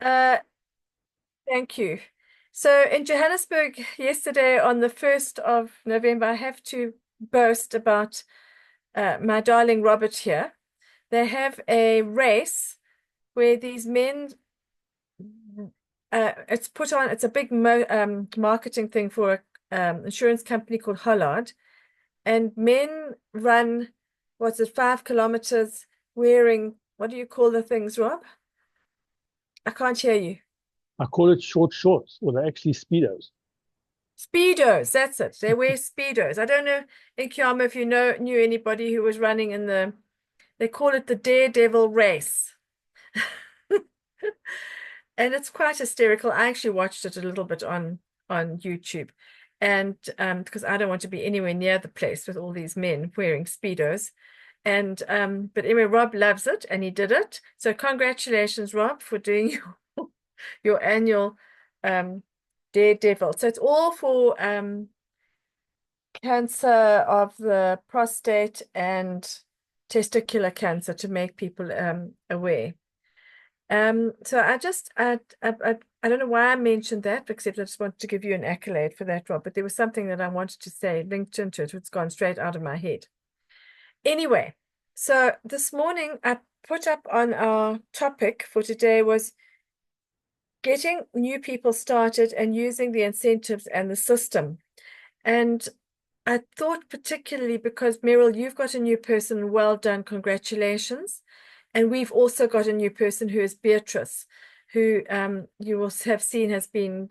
Uh, Thank you. So in Johannesburg yesterday on the 1st of November, I have to boast about my darling Robert here. They have a race where these men, it's put on, it's a big marketing thing for a insurance company called Hollard. And men run, what's it, 5 kilometers wearing, what do you call the things, Rob? I can't hear you. I call it short shorts, or they're actually speedos. Speedos, that's it. They wear Speedos. I don't know in Kiama if you knew anybody who was running in they call it the Daredevil race. And it's quite hysterical. I actually watched it a little bit on YouTube. And because I don't want to be anywhere near the place with all these men wearing Speedos. And but anyway, Rob loves it and he did it. So congratulations, Rob, for doing your annual um Daredevil. So it's all for cancer of the prostate and testicular cancer to make people aware. So I don't know why I mentioned that, except I just wanted to give you an accolade for that, Rob. But there was something that I wanted to say linked into it. It's gone straight out of my head. Anyway, so this morning I put up on our topic for today was getting new people started and using the incentives and the system. And I thought particularly because Meryl, you've got a new person. Well done. Congratulations. And we've also got a new person who is Beatrice, who you will have seen has been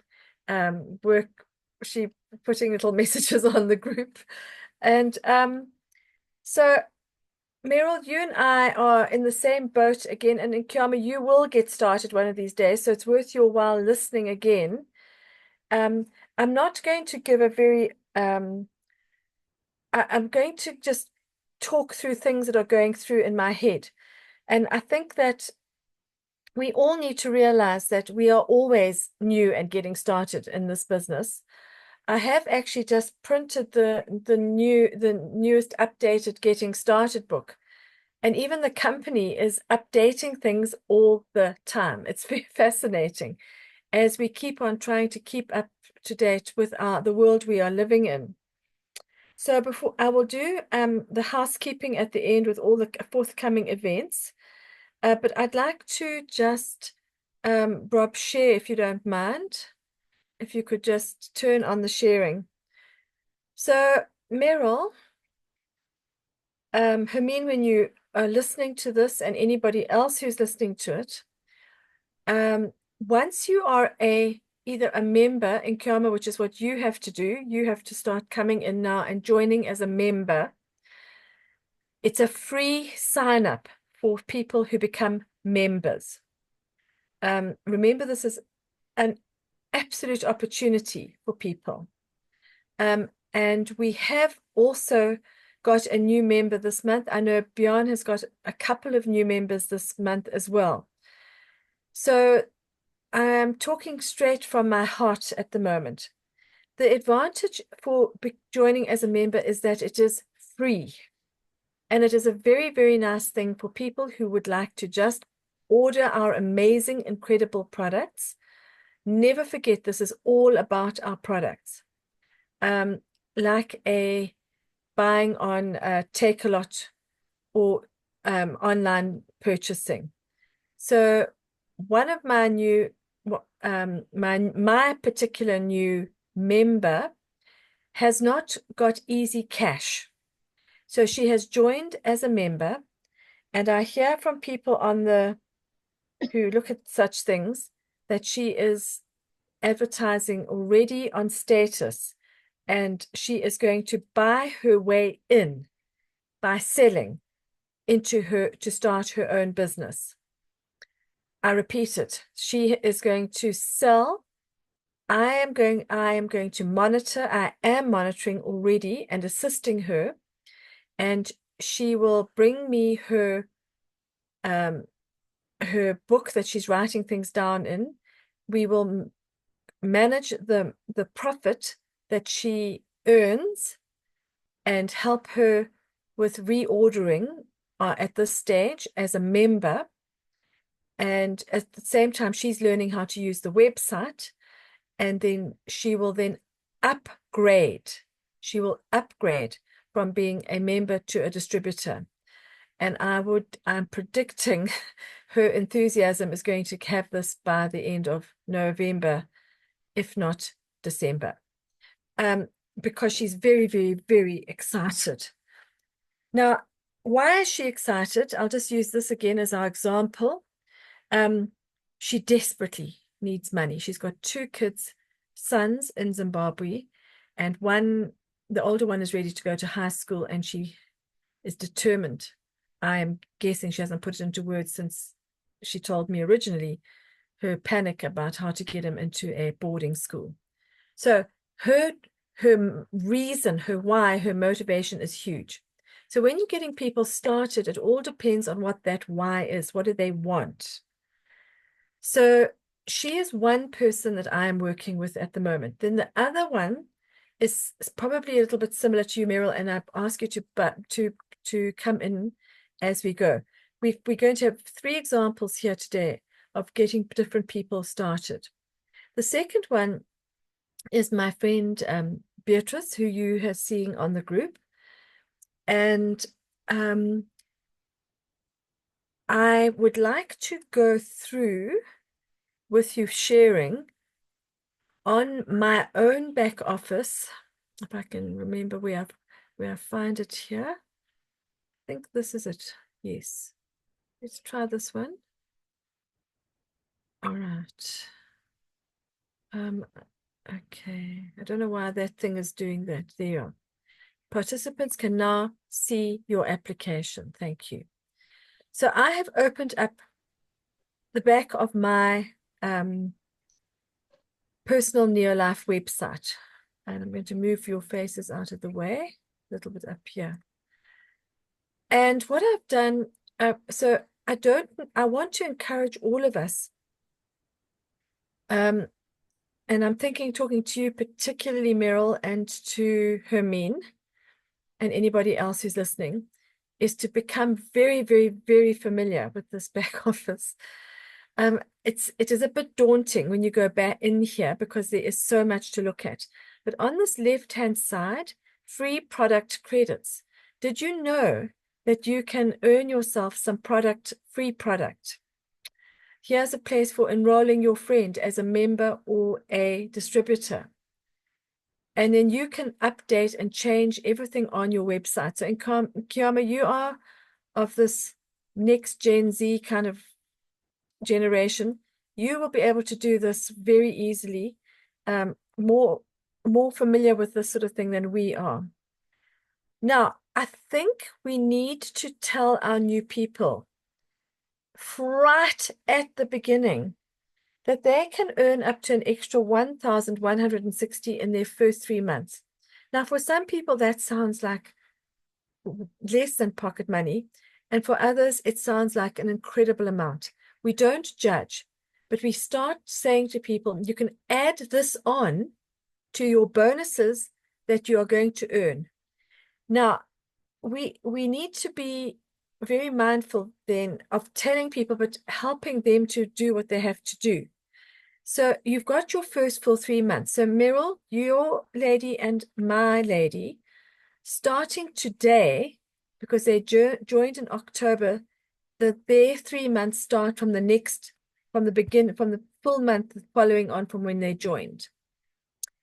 she putting little messages on the group. And so Meryl, you and I are in the same boat again. And in Kiama, you will get started one of these days. So it's worth your while listening again. Um, I'm not going to give a very I'm going to just talk through things that are going through in my head. And I think that we all need to realize that we are always new and getting started in this business. I have actually just printed the newest updated Getting Started book. And even the company is updating things all the time. It's very fascinating as we keep on trying to keep up to date with the world we are living in. So before I will do the housekeeping at the end with all the forthcoming events, but I'd like to just Rob share if you don't mind, if you could just turn on the sharing. So Meryl, Hermine, when you are listening to this and anybody else who's listening to it, once you are either a member in Kiama, which is what you have to do, you have to start coming in now and joining as a member. It's a free sign up for people who become members. Remember, this is an absolute opportunity for people. And we have also got a new member this month. I know Bjorn has got a couple of new members this month as well. So I'm talking straight from my heart at the moment. The advantage for joining as a member is that it is free. And it is a very, very nice thing for people who would like to just order our amazing, incredible products. Never forget, this is all about our products. Like a buying on Takealot or online purchasing. So one of my new, my particular new member has not got easy cash. So she has joined as a member, and I hear from people who look at such things that she is advertising already on status, and she is going to buy her way in by selling into her to start her own business. I repeat it. She is going to sell. I am going to monitor. I am monitoring already and assisting her, and she will bring me um, her book that she's writing things down in. We will manage the profit that she earns and help her with reordering at this stage as a member. And at the same time, she's learning how to use the website, and then she will then upgrade. She will upgrade from being a member to a distributor. And I'm predicting her enthusiasm is going to have this by the end of November, if not December, because she's very, very, very excited. Now, why is she excited? I'll just use this again as our example. She desperately needs money. She's got 2 kids, sons in Zimbabwe, and the older one is ready to go to high school, and she is determined. I am guessing she hasn't put it into words since she told me originally her panic about how to get him into a boarding school. So her reason, her why, her motivation is huge. So when you're getting people started, it all depends on what that why is. What do they want? So she is one person that I am working with at the moment. Then the other one is probably a little bit similar to you, Meryl, and I ask you to come in as we go. We're going to have 3 examples here today of getting different people started. The second one is my friend Beatrice, who you have seen on the group. And I would like to go through with you sharing on my own back office, if I can remember where I find it here. I think this is it. Yes. Let's try this one. All right. Okay. I don't know why that thing is doing that. There you are. Participants can now see your application. Thank you. So I have opened up the back of my personal Neolife website. And I'm going to move your faces out of the way, a little bit up here. And what I've done, so I want to encourage all of us, and I'm talking to you particularly, Meryl, and to Hermine, and anybody else who's listening, is to become very, very, very familiar with this back office. It is a bit daunting when you go back in here because there is so much to look at. But on this left-hand side, free product credits. Did you know that you can earn yourself some free product? Here's a place for enrolling your friend as a member or a distributor. And then you can update and change everything on your website. So in Kiama, you are of this next Gen Z kind of generation. You will be able to do this very easily, more familiar with this sort of thing than we are. Now, I think we need to tell our new people right at the beginning that they can earn up to an extra 1,160 in their first 3 months. Now, for some people, that sounds like less than pocket money. And for others, it sounds like an incredible amount. We don't judge, but we start saying to people, you can add this on to your bonuses that you are going to earn. Now, we need to be very mindful then of telling people, but helping them to do what they have to do. So you've got your first full 3 months. So Meryl, your lady and my lady, starting today, because they joined in October, their 3 months start from the full month following on from when they joined.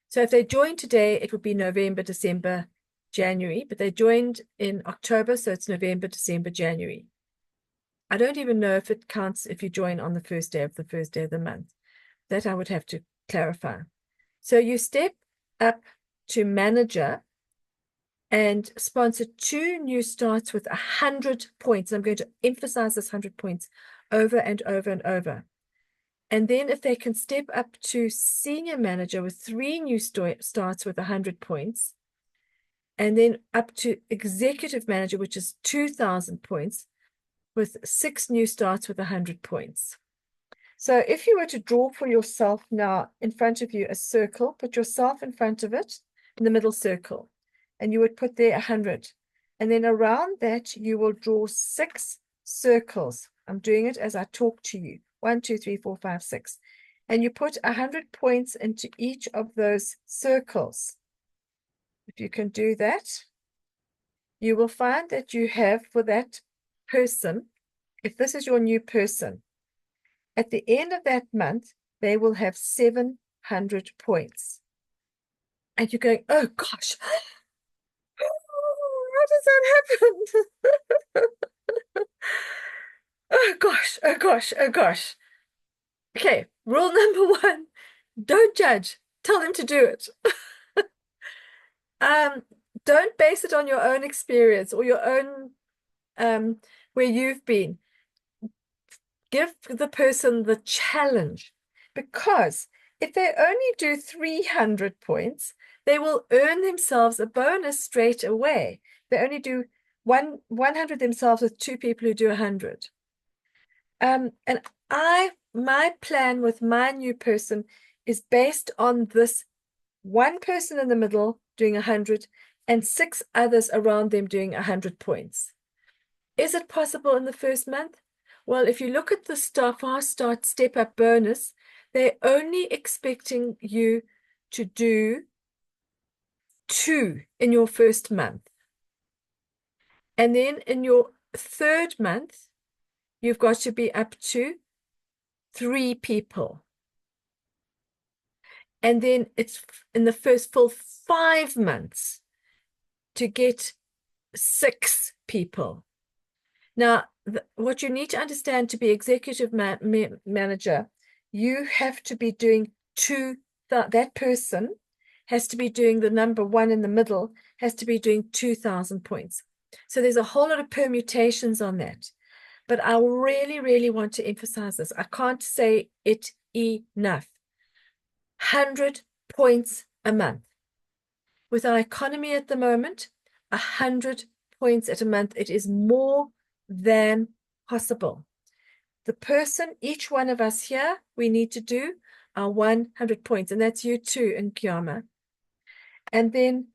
So if they joined today, it would be November, December, January, but they joined in October, so it's November, December, January. I don't even know if it counts if you join on the first day of the month. That I would have to clarify. So you step up to manager and sponsor 2 new starts with 100 points. I'm going to emphasize this 100 points over and over and over. And then if they can step up to senior manager with 3 new starts with 100 points, and then up to executive manager, which is 2,000 points, with 6 new starts with 100 points. So if you were to draw for yourself now in front of you a circle, put yourself in front of it in the middle circle, and you would put there 100. And then around that, you will draw 6 circles. I'm doing it as I talk to you. 1, 2, 3, 4, 5, 6. And you put 100 points into each of those circles. If you can do that, you will find that you have for that person, if this is your new person, at the end of that month, they will have 700 points. And you're going, oh gosh, how does that happen? Oh gosh, oh gosh, oh gosh. Okay, rule number 1, don't judge. Tell them to do it. Don't base it on your own experience or your own where you've been. Give the person the challenge, because if they only do 300 points, they will earn themselves a bonus straight away. They only do 100 themselves with 2 people who do 100. And my plan with my new person is based on this one person in the middle doing 100 and 6 others around them doing 100 points. Is it possible in the first month? Well, if you look at the fast start step up bonus, they're only expecting you to do 2 in your first month. And then in your third month, you've got to be up to 3 people. And then it's in the first full 5 months to get 6 people. Now, what you need to understand to be executive manager, you have to be doing that person has to be doing the number 1 in the middle, has to be doing 2,000 points. So there's a whole lot of permutations on that. But I really, really want to emphasize this. I can't say it enough. 100 points a month. With our economy at the moment, 100 points at a month, it is more than possible. The person, each one of us here, we need to do our 100 points, and that's you too in Kiama. And then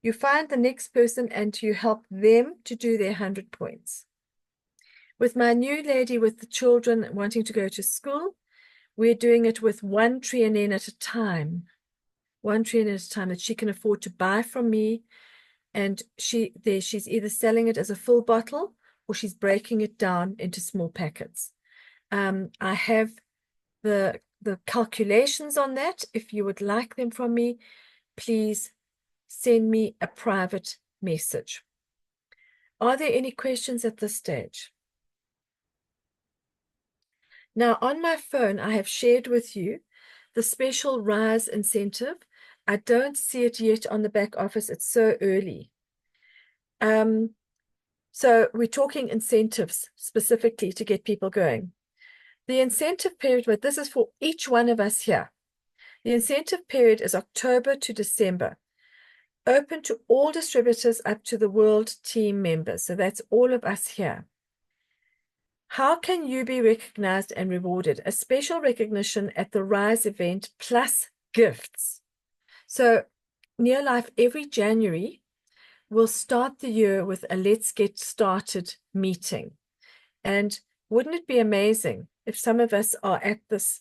you find the next person and you help them to do their 100 points. With my new lady with the children wanting to go to school, we're doing it with 1 trianen at a time. 1 trianen at a time that she can afford to buy from me. And she's either selling it as a full bottle or she's breaking it down into small packets. I have the calculations on that. If you would like them from me, please send me a private message. Are there any questions at this stage? Now, on my phone, I have shared with you the special RISE incentive. I don't see it yet on the back office. It's so early. So we're talking incentives specifically to get people going. The incentive period, but this is for each one of us here. The incentive period is October to December, open to all distributors up to the world team members. So that's all of us here. How can you be recognized and rewarded? A special recognition at the RISE event plus gifts. So Neolife every January will start the year with a Let's Get Started meeting. And wouldn't it be amazing if some of us are at this,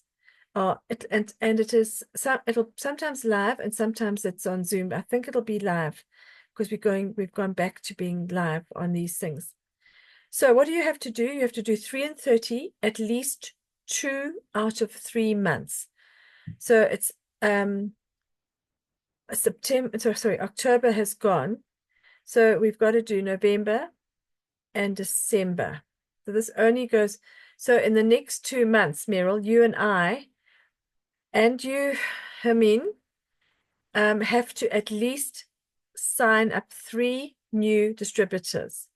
and it'll sometimes live and sometimes it's on Zoom. I think it'll be live because we've gone back to being live on these things. So what do you have to do? You have to do 3 and 30, at least 2 out of 3 months. So it's October has gone. So we've got to do November and December. So this only goes, so in the next 2 months, Meryl, you and I, and you, Hermine, have to at least sign up 3 new distributors.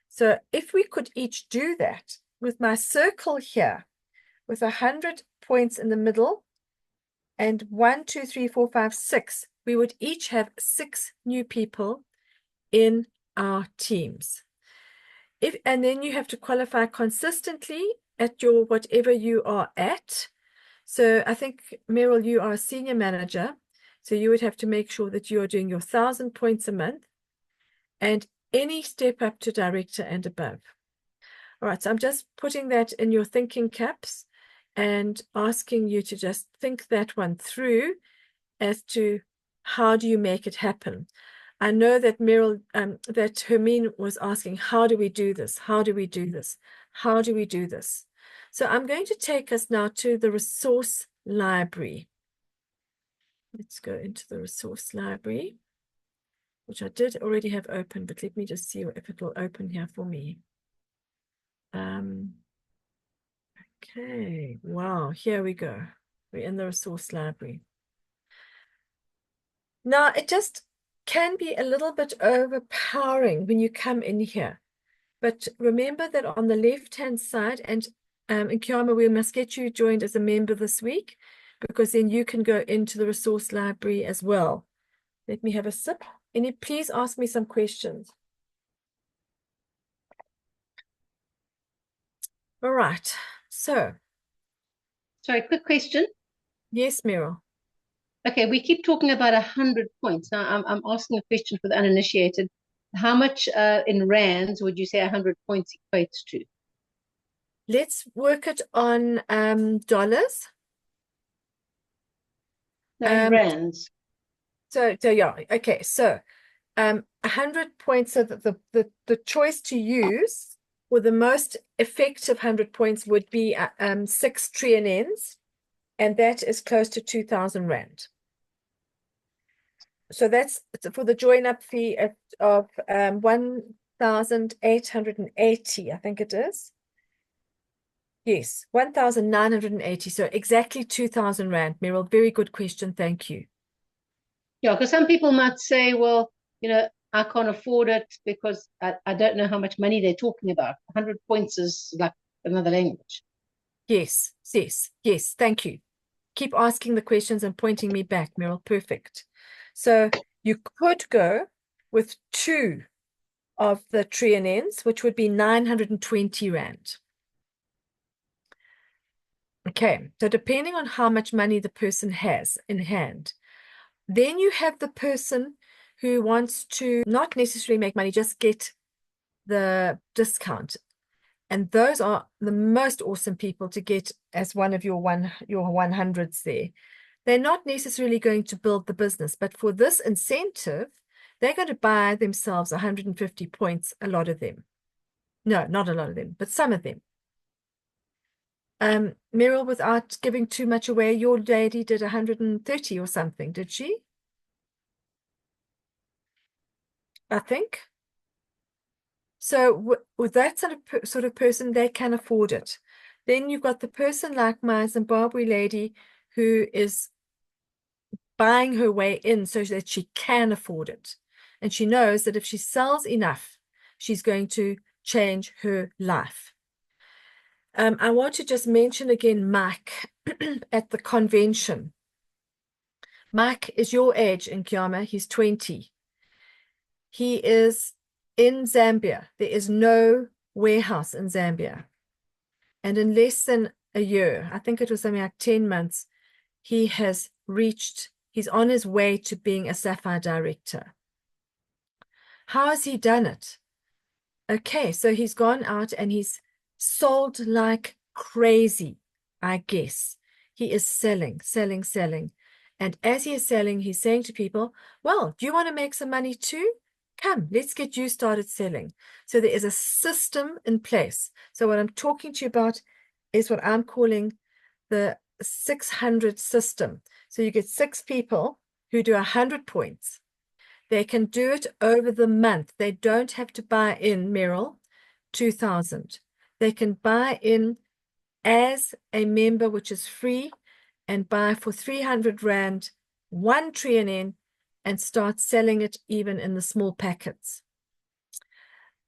So if we could each do that with my circle here, with 100 points in the middle, and 1, 2, 3, 4, 5, 6, we would each have 6 new people in our teams. And then you have to qualify consistently at your whatever you are at. So I think, Meryl, you are a senior manager. So you would have to make sure that you are doing your 1,000 points a month and any step up to director and above. All right, so I'm just putting that in your thinking caps. and asking you to just think that one through as to how do you make it happen. I know that that Hermine was asking, how do we do this? How do we do this? How do we do this? So I'm going to take us now to the resource library. Let's go into the resource library, which I did already have open, but let me just see if it will open here for me. Okay, wow, here we go. We're in the resource library. Now, it just can be a little bit overpowering when you come in here. But remember that on the left-hand side, and Nkiama, we must get you joined as a member this week, because then you can go into the resource library as well. Let me have a sip. Please ask me some questions. All right. So. Sorry, quick question. Yes, Meryl. Okay, we keep talking about 100 points. Now, I'm asking a question for the uninitiated. How much in rands would you say 100 points equates to? Let's work it on dollars. No, in rands. So yeah, okay. So 100 points. So that the choice to use for the most effective 100 points would be 6 TRNs, and that is close to 2,000 Rand. So that's for the join-up fee of 1,880, I think it is. Yes, 1,980. So exactly 2,000 Rand. Meryl, very good question. Thank you. Yeah, because some people might say, well, you know, I can't afford it because I don't know how much money they're talking about. 100 points is like another language. Yes, yes, yes. Thank you. Keep asking the questions and pointing me back, Meryl. Perfect. So you could go with 2 of the TRNs, which would be 920 Rand. Okay, so depending on how much money the person has in hand, then you have the person who wants to not necessarily make money, just get the discount. And those are the most awesome people to get as one of your 100s there. They're not necessarily going to build the business, but for this incentive, they're going to buy themselves 150 points, a lot of them. No, not a lot of them, but some of them. Meryl, without giving too much away, your lady did 130 or something, did she? I think. So with that sort of person, they can afford it. Then you've got the person like my Zimbabwe lady who is buying her way in so that she can afford it. And she knows that if she sells enough, she's going to change her life. I want to just mention again Mike at the convention. Mike is your age in Nkiama. He's 20. He is in Zambia. There is no warehouse in Zambia. And in less than a year, I think it was something like 10 months, he's on his way to being a Sapphire director. How has he done it? Okay, so he's gone out and he's sold like crazy, I guess. He is selling. And as he is selling, he's saying to people, well, do you want to make some money too? Come, let's get you started selling. So there is a system in place. So what I'm talking to you about is what I'm calling the 600 system. So you get 6 people who do 100 points. They can do it over the month. They don't have to buy in, Meryl, 2,000. They can buy in as a member, which is free, and buy for 300 Rand, 1 TRN, and start selling it even in the small packets.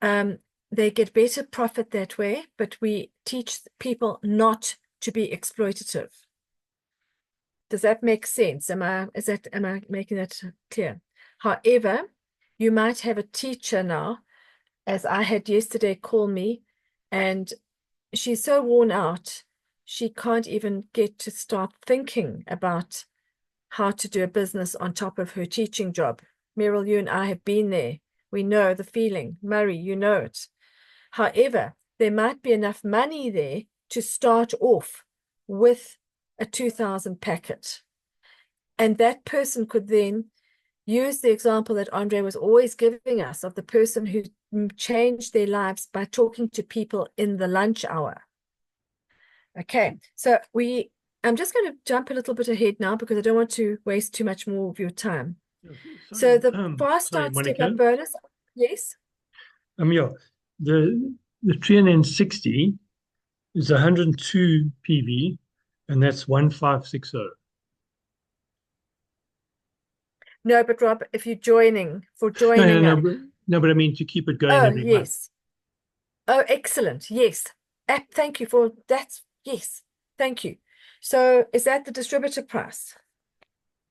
They get better profit that way, but we teach people not to be exploitative. Does that make sense? Am I making that clear? However, you might have a teacher now, as I had yesterday, call me, and she's so worn out, she can't even get to start thinking about how to do a business on top of her teaching job. Meryl, you and I have been there. We know the feeling. Murray, you know it. However, there might be enough money there to start off with a 2,000 packet. And that person could then use the example that Andre was always giving us of the person who changed their lives by talking to people in the lunch hour. Okay, so I'm just going to jump a little bit ahead now because I don't want to waste too much more of your time. So the fast sorry, start step Monica. up bonus, yes. Yeah, the TriNN 60 is 102 PV, and that's 1560. No, but Rob, if you're joining No, up. but I mean to keep it going Oh, every month. yes. Oh, excellent. Yes. Thank you for that. Yes. Thank you. So is that the distributor price?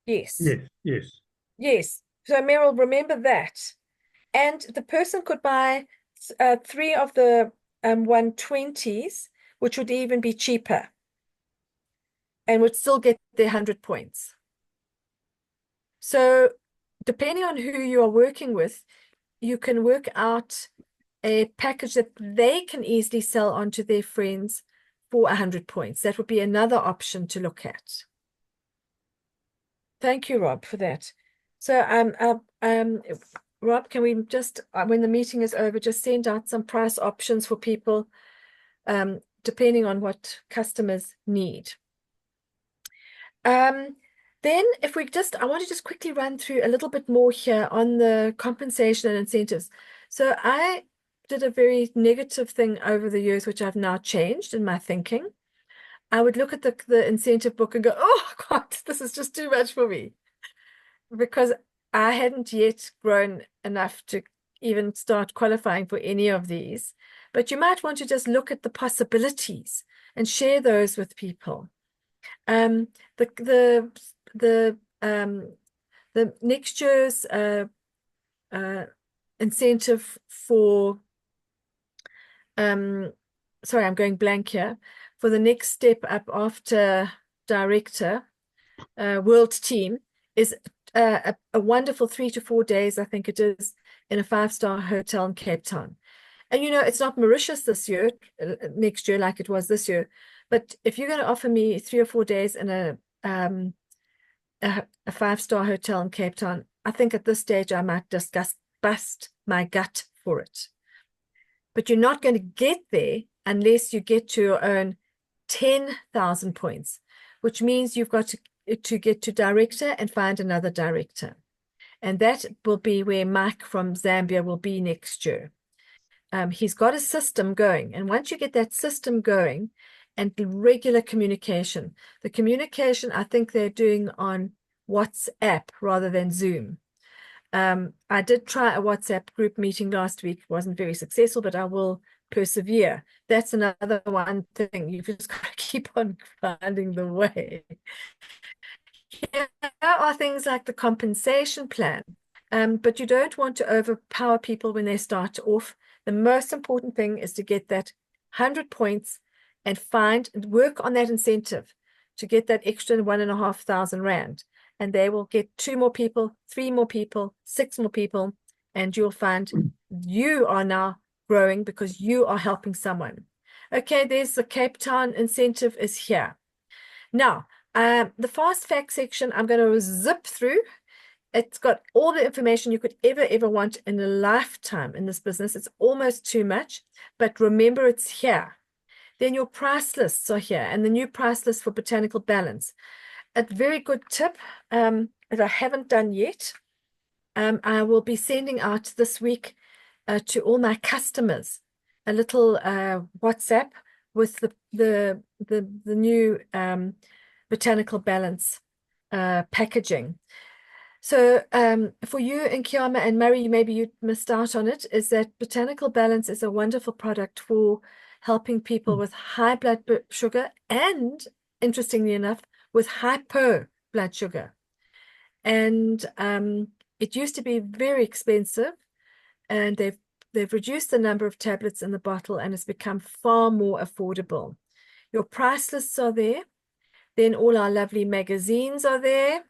Yes. Yes. Yes. So Meryl, remember that. And the person could buy 3 of the 120s, which would even be cheaper and would still get their 100 points. So depending on who you are working with, you can work out a package that they can easily sell on to their friends for 100 points. That would be another option to look at. Thank you, Rob, for that. So, Rob, can we just, when the meeting is over, just send out some price options for people, depending on what customers need. Then if we I want to just quickly run through a little bit more here on the compensation and incentives. So I did a very negative thing over the years, which I've now changed in my thinking. I would look at the incentive book and go, oh God, this is just too much for me. Because I hadn't yet grown enough to even start qualifying for any of these. But you might want to just look at the possibilities and share those with people. The next year's incentive for sorry, I'm going blank here, for the next step up after director, world team, is a wonderful 3 to 4 days, I think it is, in a 5-star hotel in Cape Town. And you know, it's not Mauritius this year, next year like it was this year. But if you're going to offer me 3 or 4 days in a 5-star hotel in Cape Town, I think at this stage I might bust my gut for it. But you're not going to get there unless you get to your own 10,000 points, which means you've got to get to director and find another director. And that will be where Mike from Zambia will be next year. He's got a system going. And once you get that system going and the regular communication, the communication I think they're doing on WhatsApp rather than Zoom. I did try a WhatsApp group meeting last week. It wasn't very successful, but I will persevere. That's another one thing. You've just got to keep on finding the way. There are things like the compensation plan, but you don't want to overpower people when they start off. The most important thing is to get that 100 points and work on that incentive to get that extra 1,500 Rand. And they will get 2 more people, 3 more people, 6 more people, and you'll find you are now growing because you are helping someone. Okay, there's the Cape Town incentive is here. Now, the fast fact section, I'm going to zip through. It's got all the information you could ever want in a lifetime in this business. It's almost too much, but remember it's here. Then your price lists are here and the new price list for Botanical Balance. A very good tip that I haven't done yet. I will be sending out this week to all my customers a little WhatsApp with the new Botanical Balance packaging. So for you and Kiama and Murray, maybe you missed out on it, is that Botanical Balance is a wonderful product for helping people with high blood sugar and, interestingly enough, with hypo blood sugar. And it used to be very expensive, and they've reduced the number of tablets in the bottle, and it's become far more affordable. Your price lists are there. Then all our lovely magazines are there.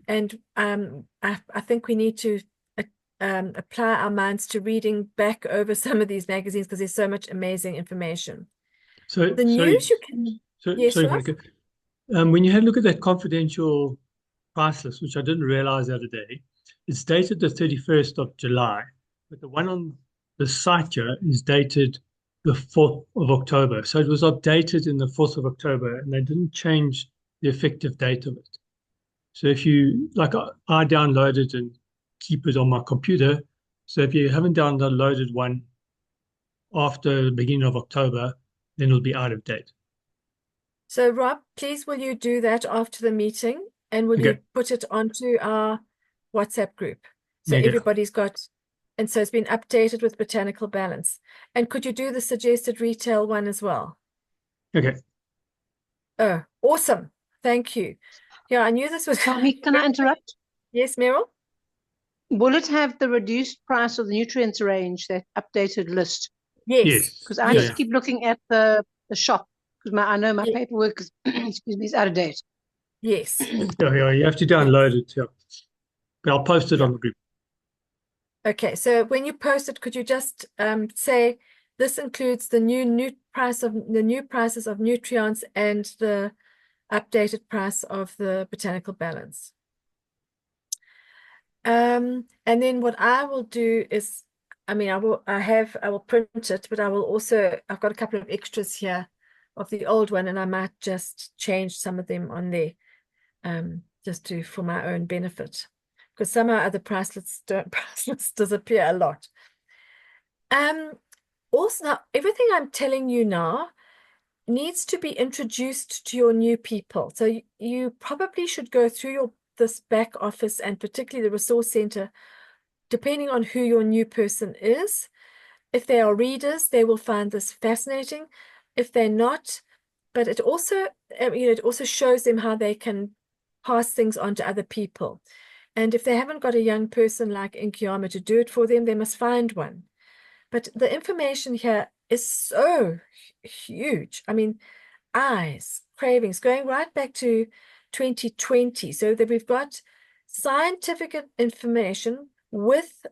And I think we need to apply our minds to reading back over some of these magazines because there's so much amazing information. So The news you can... Yes, Sorry, Ross? Monica. When you had a look at that confidential price list, which I didn't realize the other day, it's dated the 31st of July, but the one on the site here is dated the 4th of October. So it was updated in the 4th of October and they didn't change the effective date of it. So if you, like I downloaded and keep it on my computer. So if you haven't downloaded one after the beginning of October, then it'll be out of date. So, Rob, please will you do that after the meeting and will you Okay. put it onto our WhatsApp group? So Okay. everybody's got, and so it's been updated with Botanical Balance. And could you do the suggested retail one as well? Okay. Oh, awesome. Thank you. Yeah, I knew this was. Tommy, can I interrupt? Yes, Meryl? Will it have the reduced price of the nutrients range, that updated list? Yes. Yes. Because I Yeah, just keep looking at the shop because I know my Yeah. paperwork is excuse me, is out of date. Yes. yeah, you have to download it. Yeah. But I'll post it Yeah. on the group. Okay, so when you post it, could you just say this includes the new prices of nutrients and the updated price of the Botanical Balance. And then what I will do is, I mean, I will print it, but I've got a couple of extras here of the old one, and I might just change some of them on there, for my own benefit, because somehow other price lists disappear a lot. Also, now, everything I'm telling you now needs to be introduced to your new people. So you probably should go through this back office and particularly the resource center, depending on who your new person is. If they are readers, they will find this fascinating. If they're not, but it also, it also shows them how they can pass things on to other people. And if they haven't got a young person like Inkiama to do it for them, they must find one. But the information here is so huge. I mean, eyes, cravings, going right back to 2020. So that we've got scientific information with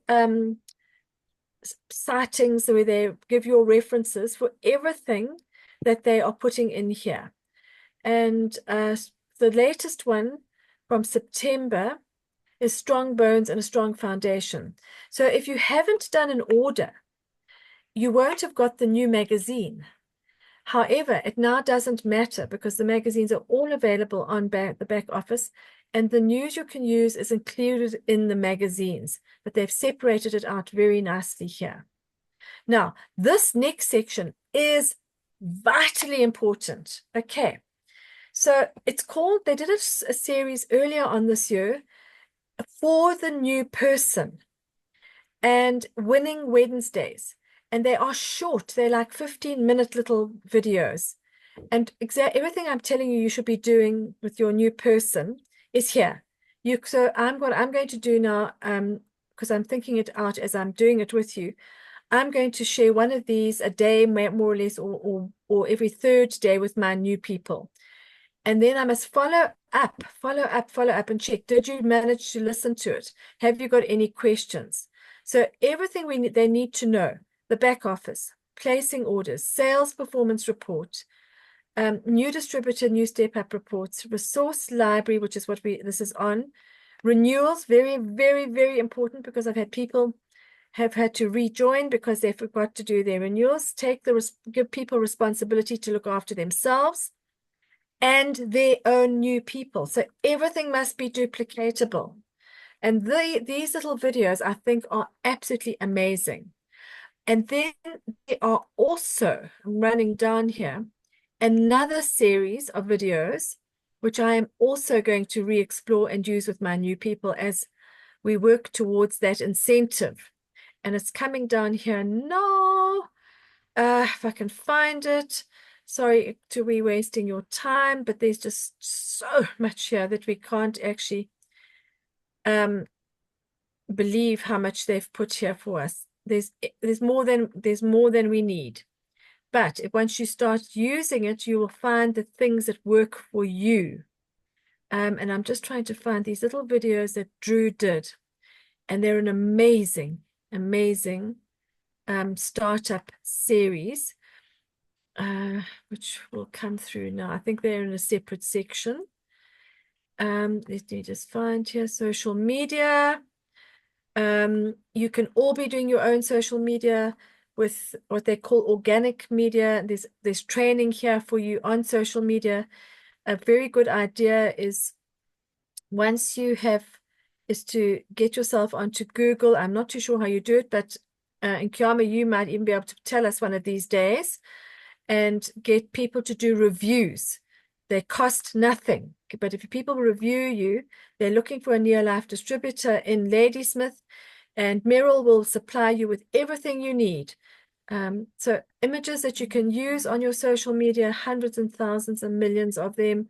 sightings where they give your references for everything that they are putting in here. And the latest one from September is Strong Bones and a Strong Foundation. So if you haven't done an order, you won't have got the new magazine. However, it now doesn't matter because the magazines are all available on the back office, and the news you can use is included in the magazines, but they've separated it out very nicely here. Now, this next section is vitally important. Okay, so it's called, they did a series earlier on this year for the new person and Winning Wednesdays. And they are short. They're like 15-minute little videos. And everything I'm telling you should be doing with your new person is here. So I'm going to do now, because I'm thinking it out as I'm doing it with you. I'm going to share one of these a day, more or less, or every third day with my new people. And then I must follow up, and check. Did you manage to listen to it? Have you got any questions? So everything they need to know, the back office, placing orders, sales performance report, new distributor, new step up reports, resource library, which is what this is on, renewals, very, very, very important because I've had people have had to rejoin because they forgot to do their renewals, give people responsibility to look after themselves and their own new people. So everything must be duplicatable. And these little videos, I think, are absolutely amazing. And then they are also running down here another series of videos, which I am also going to re-explore and use with my new people as we work towards that incentive. And it's coming down here now. If I can find it. Sorry to be wasting your time, but there's just so much here that we can't actually believe how much they've put here for us. There's more than we need. But once you start using it, you will find the things that work for you. And I'm just trying to find these little videos that Drew did. And they're an amazing, amazing startup series. which will come through now. I think they're in a separate section. Let me just find here social media. You can all be doing your own social media with what they call organic media. There's training here for you on social media. A very good idea is once you have is to get yourself onto Google. I'm not too sure how you do it, but in Kiama, you might even be able to tell us one of these days and get people to do reviews. They cost nothing, but if people review you, they're looking for a near-life distributor in Ladysmith, and Meryl will supply you with everything you need. So images that you can use on your social media, hundreds and thousands and millions of them.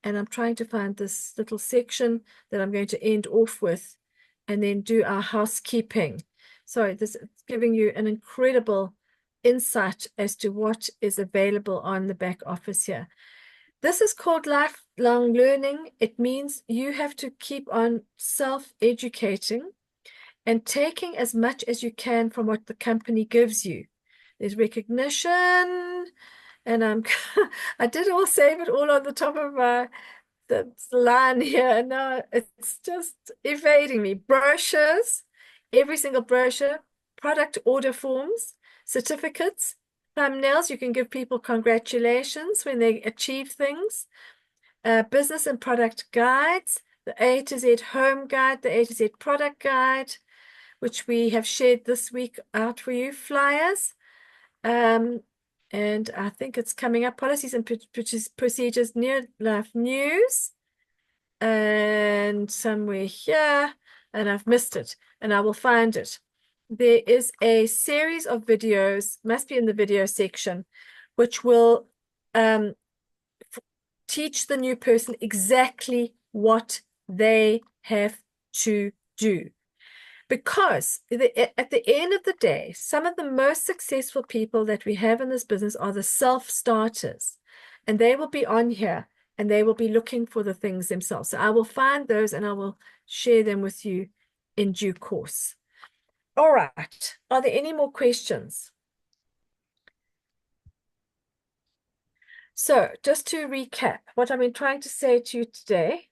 And I'm trying to find this little section that I'm going to end off with and then do our housekeeping. So this is giving you an incredible insight as to what is available on the back office here. This is called lifelong learning. It means you have to keep on self-educating and taking as much as you can from what the company gives you. There's recognition, and I did all save it all on the top of my the line here. No, it's just evading me. Brochures, every single brochure, product order forms, certificates, thumbnails. You can give people congratulations when they achieve things. Business and product guides, the A to Z home guide, the A to Z product guide, which we have shared this week out for you, flyers. And I think it's coming up, policies and procedures, near life news, and somewhere here, and I've missed it, and I will find it. There is a series of videos, must be in the video section, which will teach the new person exactly what they have to do. Because at the end of the day, some of the most successful people that we have in this business are the self-starters. And they will be on here and they will be looking for the things themselves. So I will find those and I will share them with you in due course. All right. Are there any more questions? So just to recap, what I've been trying to say to you today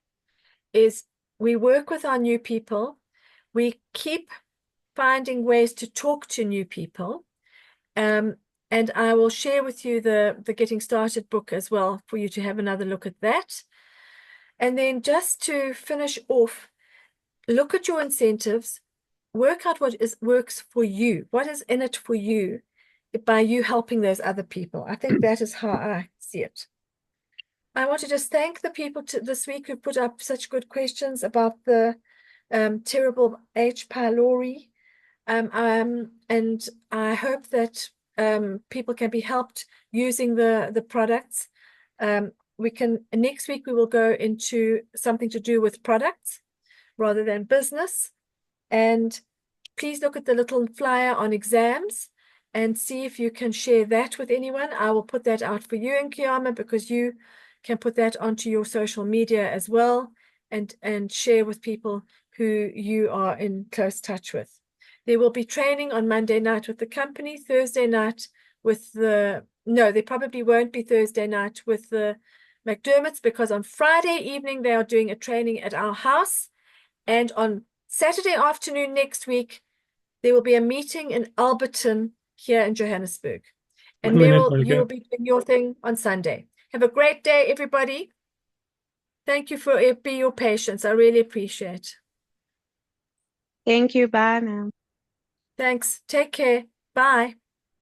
is we work with our new people. We keep finding ways to talk to new people. And I will share with you the Getting Started book as well for you to have another look at that. And then just to finish off, look at your incentives, work out what works for you. What is in it for you by you helping those other people? I think that is how I see it. I want to just thank the people this week who put up such good questions about the terrible H. pylori. And I hope that people can be helped using the products. Next week we will go into something to do with products rather than business. And please look at the little flyer on exams and see if you can share that with anyone. I will put that out for you in Kiama because you can put that onto your social media as well and share with people who you are in close touch with. There will be training on Monday night with the company, Thursday night with there probably won't be Thursday night with the McDermott's because on Friday evening they are doing a training at our house. And on Saturday afternoon next week, there will be a meeting in Alberton here in Johannesburg. And Meryl, you'll be doing your thing on Sunday. Have a great day, everybody. Thank you for your patience. I really appreciate. Thank you. Bye, ma'am. Thanks. Take care. Bye.